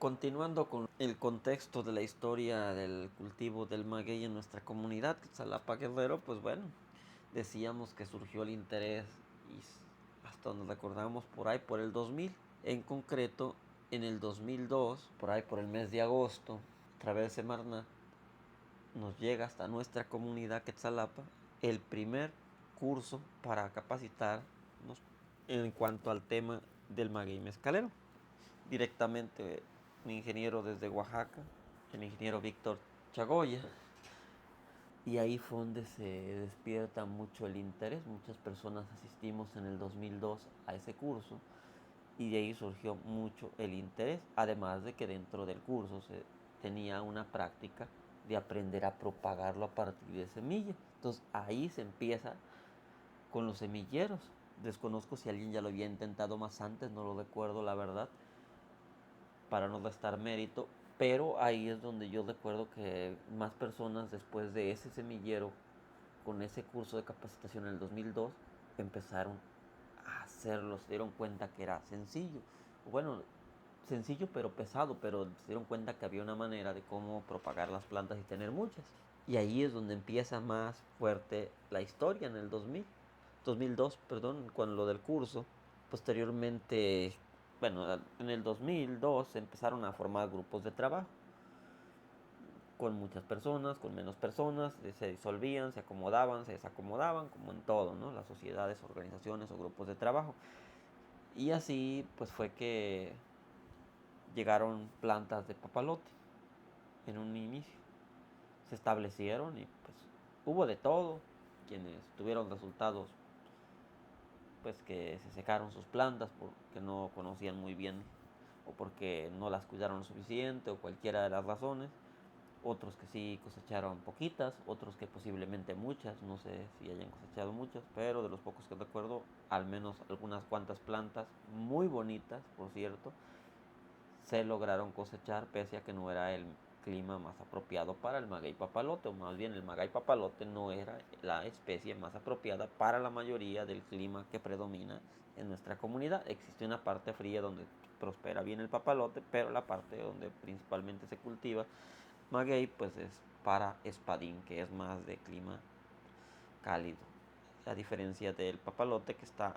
Continuando con el contexto de la historia del cultivo del maguey en nuestra comunidad, Quetzalapa Guerrero, pues bueno, decíamos que surgió el interés y hasta donde recordamos por ahí por el 2000. En concreto, en el 2002, por ahí por el mes de agosto, a través de Semarnat, nos llega hasta nuestra comunidad Quetzalapa el primer curso para capacitarnos en cuanto al tema del maguey mezcalero. Directamente un ingeniero desde Oaxaca, el ingeniero Víctor Chagoya. Y ahí fue donde se despierta mucho el interés. Muchas personas asistimos en el 2002 a ese curso y de ahí surgió mucho el interés. Además de que dentro del curso se tenía una práctica de aprender a propagarlo a partir de semilla. Entonces ahí se empieza con los semilleros. Desconozco si alguien ya lo había intentado más antes, no lo recuerdo la verdad, para no restar mérito, pero ahí es donde yo recuerdo que más personas después de ese semillero, con ese curso de capacitación en el 2002, empezaron a hacerlo, se dieron cuenta que era sencillo, bueno, sencillo pero pesado, pero se dieron cuenta que había una manera de cómo propagar las plantas y tener muchas. Y ahí es donde empieza más fuerte la historia en el 2002, perdón, con lo del curso. Posteriormente, bueno, en el 2002 se empezaron a formar grupos de trabajo con muchas personas, con menos personas, se disolvían, se acomodaban, se desacomodaban, como en todo, ¿no? Las sociedades, organizaciones o grupos de trabajo. Y así pues fue que llegaron plantas de papalote en un inicio. Se establecieron y pues hubo de todo. Quienes tuvieron resultados pues que se secaron sus plantas porque no conocían muy bien o porque no las cuidaron lo suficiente o cualquiera de las razones. Otros que sí cosecharon poquitas, otros que posiblemente muchas, no sé si hayan cosechado muchas, pero de los pocos que recuerdo, al menos algunas cuantas plantas muy bonitas, por cierto, se lograron cosechar pese a que no era el clima más apropiado para el maguey papalote, o más bien el maguey papalote no era la especie más apropiada para la mayoría del clima que predomina en nuestra comunidad. Existe una parte fría donde prospera bien el papalote, pero la parte donde principalmente se cultiva maguey pues es para espadín, que es más de clima cálido, a diferencia del papalote que está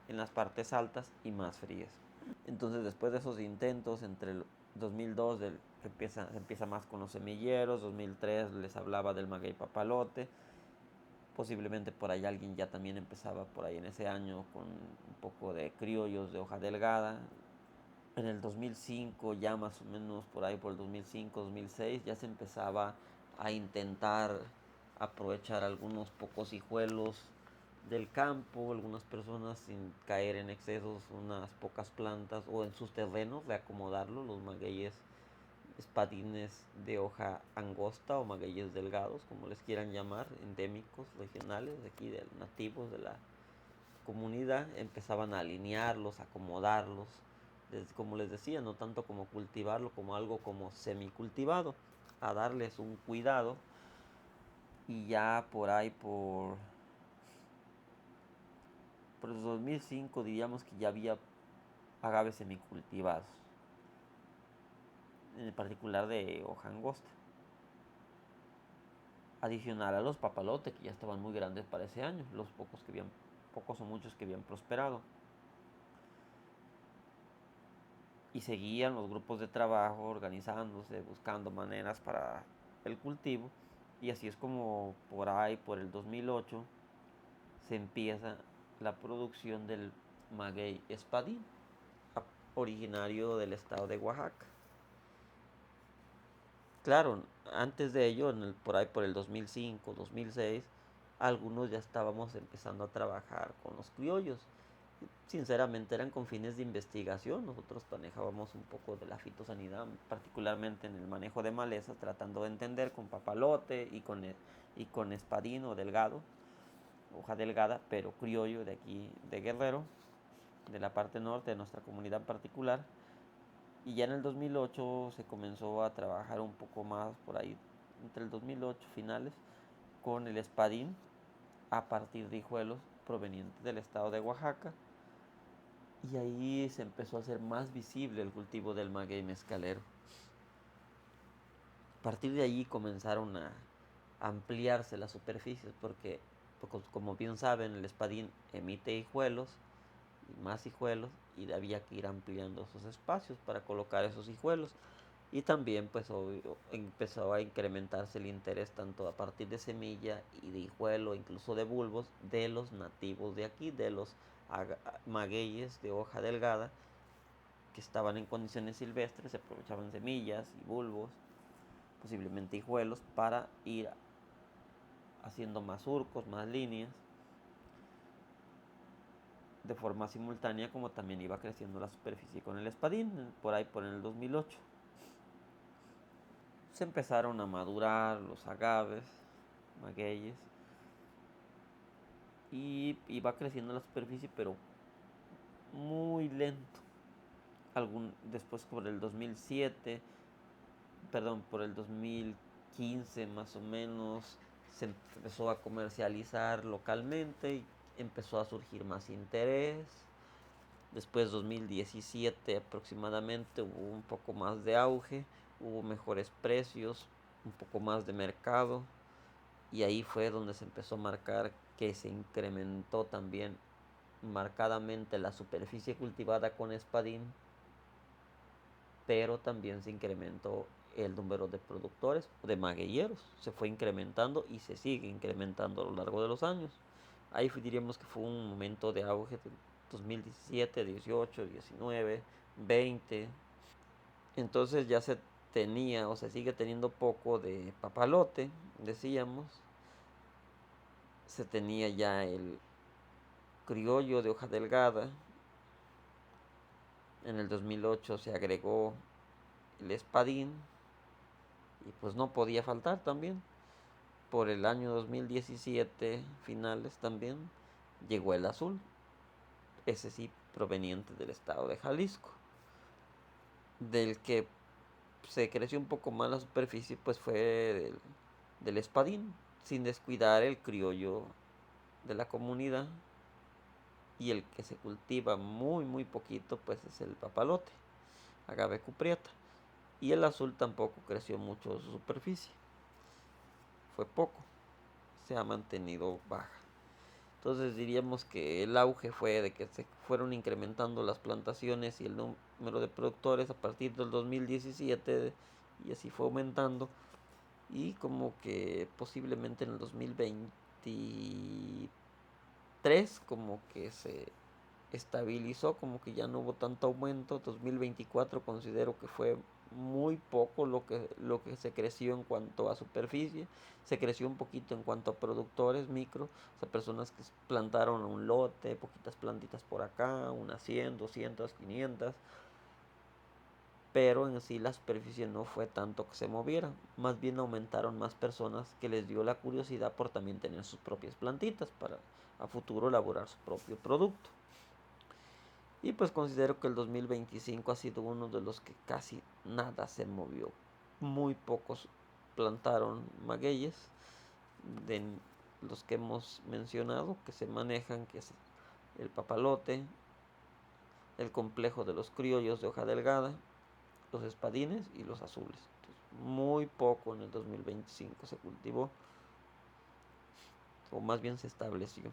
en las partes altas y más frías. Entonces después de esos intentos entre el 2002 se empieza más con los semilleros, 2003 les hablaba del maguey papalote, posiblemente por ahí alguien ya también empezaba por ahí en ese año con un poco de criollos de hoja delgada. En el 2005 ya más o menos por ahí por el 2005, 2006 ya se empezaba a intentar aprovechar algunos pocos hijuelos del campo, algunas personas sin caer en excesos, unas pocas plantas o en sus terrenos reacomodarlo, los magueyes espadines de hoja angosta o magueyes delgados, como les quieran llamar, endémicos, regionales, de aquí, de nativos de la comunidad, empezaban a alinearlos, a acomodarlos, como les decía, no tanto como cultivarlo, como algo como semicultivado, a darles un cuidado. Y ya por ahí, por el 2005 diríamos que ya había agaves semicultivados, en particular de hoja angosta. Adicional a los papalotes que ya estaban muy grandes para ese año, los pocos o muchos que habían prosperado. Y seguían los grupos de trabajo organizándose, buscando maneras para el cultivo. Y así es como por ahí, por el 2008, se empieza la producción del maguey espadín, originario del estado de Oaxaca. Claro, antes de ello, por ahí por el 2005, 2006, algunos ya estábamos empezando a trabajar con los criollos. Sinceramente eran con fines de investigación. Nosotros manejábamos un poco de la fitosanidad, particularmente en el manejo de malezas, tratando de entender con papalote y con espadín o delgado, hoja delgada, pero criollo de aquí, de Guerrero, de la parte norte de nuestra comunidad en particular. Y ya en el 2008 se comenzó a trabajar un poco más por ahí, entre el 2008 finales, con el espadín a partir de hijuelos provenientes del estado de Oaxaca, y ahí se empezó a hacer más visible el cultivo del maguey mezcalero. A partir de allí comenzaron a ampliarse las superficies porque, como bien saben, el espadín emite hijuelos y más hijuelos, y había que ir ampliando esos espacios para colocar esos hijuelos. Y también pues obvio, empezó a incrementarse el interés tanto a partir de semilla y de hijuelo, incluso de bulbos, de los nativos de aquí, de los magueyes de hoja delgada que estaban en condiciones silvestres. Se aprovechaban semillas y bulbos, posiblemente hijuelos, para ir haciendo más surcos, más líneas, de forma simultánea, como también iba creciendo la superficie con el espadín, por ahí por el 2008. Se empezaron a madurar los agaves, magueyes, y iba creciendo la superficie, pero muy lento. Después por el 2007, perdón, por el 2015 más o menos, se empezó a comercializar localmente y empezó a surgir más interés. Después 2017 aproximadamente hubo un poco más de auge, hubo mejores precios, un poco más de mercado, y ahí fue donde se empezó a marcar que se incrementó también marcadamente la superficie cultivada con espadín, pero también se incrementó el número de productores, de magueyeros, se fue incrementando y se sigue incrementando a lo largo de los años. Ahí diríamos que fue un momento de auge de 2017, 18, 19, 20. Entonces ya se tenía o se sigue teniendo poco de papalote, decíamos. Se tenía ya el criollo de hoja delgada. En el 2008 se agregó el espadín y pues no podía faltar también. Por el año 2017, finales también, llegó el azul, ese sí proveniente del estado de Jalisco, del que se creció un poco más la superficie, pues fue del espadín, sin descuidar el criollo de la comunidad, y el que se cultiva muy poquito pues es el papalote, agave cupriata, y el azul tampoco creció mucho su superficie, fue poco, se ha mantenido baja. Entonces diríamos que el auge fue de que se fueron incrementando las plantaciones y el número de productores a partir del 2017, y así fue aumentando, y como que posiblemente en el 2023 como que se estabilizó, como que ya no hubo tanto aumento. 2024 considero que fue muy poco lo que se creció en cuanto a superficie. Se creció un poquito en cuanto a productores micro, o sea, personas que plantaron un lote, poquitas plantitas por acá, unas 100, 200, 500, pero en sí la superficie no fue tanto que se moviera, más bien aumentaron más personas que les dio la curiosidad por también tener sus propias plantitas para a futuro elaborar su propio producto. Y pues considero que el 2025 ha sido uno de los que casi nada se movió. Muy pocos plantaron magueyes de los que hemos mencionado, que se manejan, que es el papalote, el complejo de los criollos de hoja delgada, los espadines y los azules. Entonces, muy poco en el 2025 se cultivó, o más bien se estableció.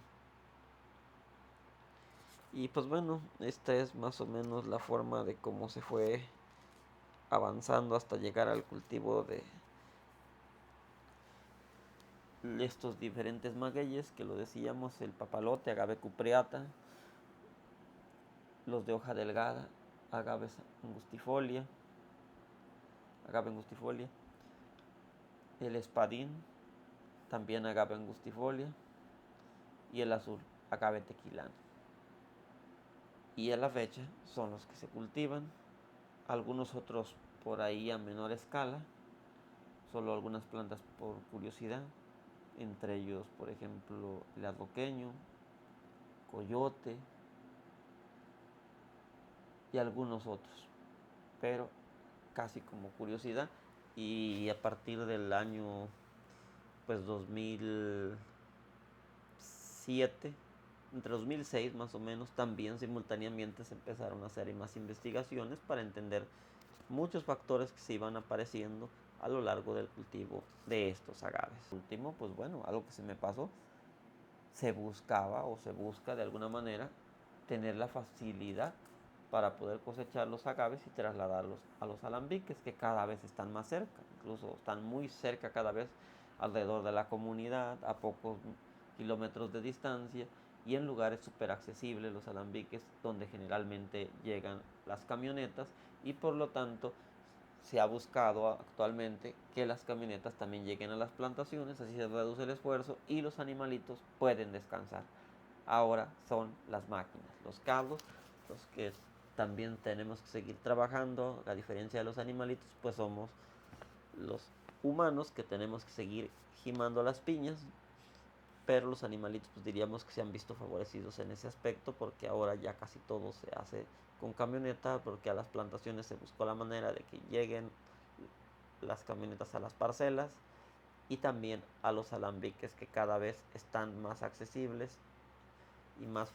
Y pues bueno, esta es más o menos la forma de cómo se fue avanzando hasta llegar al cultivo de estos diferentes magueyes, que lo decíamos: el papalote, agave cupreata, los de hoja delgada, agave angustifolia, agave angustifolia, el espadín, también agave angustifolia, y el azul, agave tequilana. Y a la fecha son los que se cultivan, algunos otros por ahí a menor escala, solo algunas plantas por curiosidad, entre ellos por ejemplo el adoqueño, coyote y algunos otros, pero casi como curiosidad. Y a partir del año pues 2007 entre 2006 más o menos, también simultáneamente se empezaron a hacer más investigaciones para entender muchos factores que se iban apareciendo a lo largo del cultivo de estos agaves. Último, pues bueno, algo que se me pasó, se buscaba o se busca de alguna manera tener la facilidad para poder cosechar los agaves y trasladarlos a los alambiques, que cada vez están más cerca, incluso están muy cerca cada vez alrededor de la comunidad, a pocos kilómetros de distancia y en lugares súper accesibles los alambiques donde generalmente llegan las camionetas y por lo tanto se ha buscado actualmente que las camionetas también lleguen a las plantaciones, así se reduce el esfuerzo y los animalitos pueden descansar. Ahora son las máquinas, los cabos, los que también tenemos que seguir trabajando. A diferencia de los animalitos, pues somos los humanos que tenemos que seguir gimando las piñas, pero los animalitos pues diríamos que se han visto favorecidos en ese aspecto porque ahora ya casi todo se hace con camioneta, porque a las plantaciones se buscó la manera de que lleguen las camionetas a las parcelas y también a los alambiques que cada vez están más accesibles y más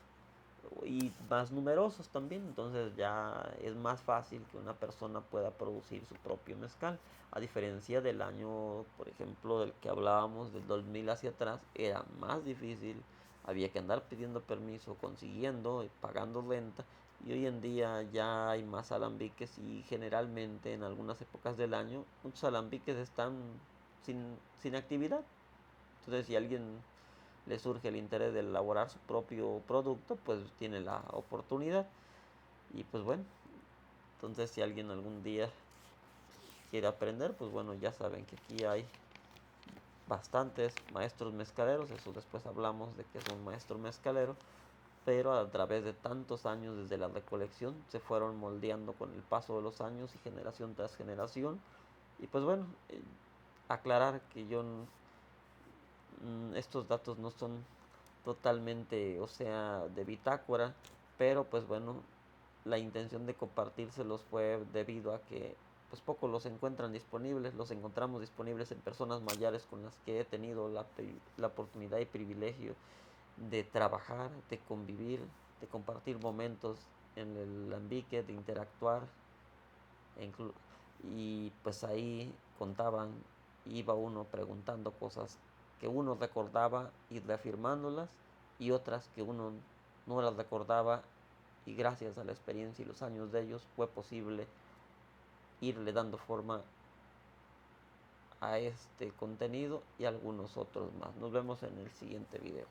numerosos también, entonces ya es más fácil que una persona pueda producir su propio mezcal, a diferencia del año, por ejemplo, del que hablábamos del 2000 hacia atrás, era más difícil, había que andar pidiendo permiso, consiguiendo y pagando renta, y hoy en día ya hay más alambiques y generalmente en algunas épocas del año muchos alambiques están sin actividad, entonces si alguien le surge el interés de elaborar su propio producto, pues tiene la oportunidad. Y pues bueno, entonces si alguien algún día quiere aprender, pues bueno, ya saben que aquí hay bastantes maestros mezcaleros, eso después hablamos de que es un maestro mezcalero, pero a través de tantos años desde la recolección se fueron moldeando con el paso de los años y generación tras generación. Y pues bueno, aclarar que estos datos no son totalmente, o sea, de bitácora, pero pues bueno, la intención de compartírselos fue debido a que pues pocos los encuentran disponibles, los encontramos disponibles en personas mayores con las que he tenido la oportunidad y privilegio de trabajar, de convivir, de compartir momentos en el alambique, de interactuar, y pues ahí contaban, iba uno preguntando cosas que uno recordaba y reafirmándolas y otras que uno no las recordaba y gracias a la experiencia y los años de ellos fue posible irle dando forma a este contenido y algunos otros más. Nos vemos en el siguiente video.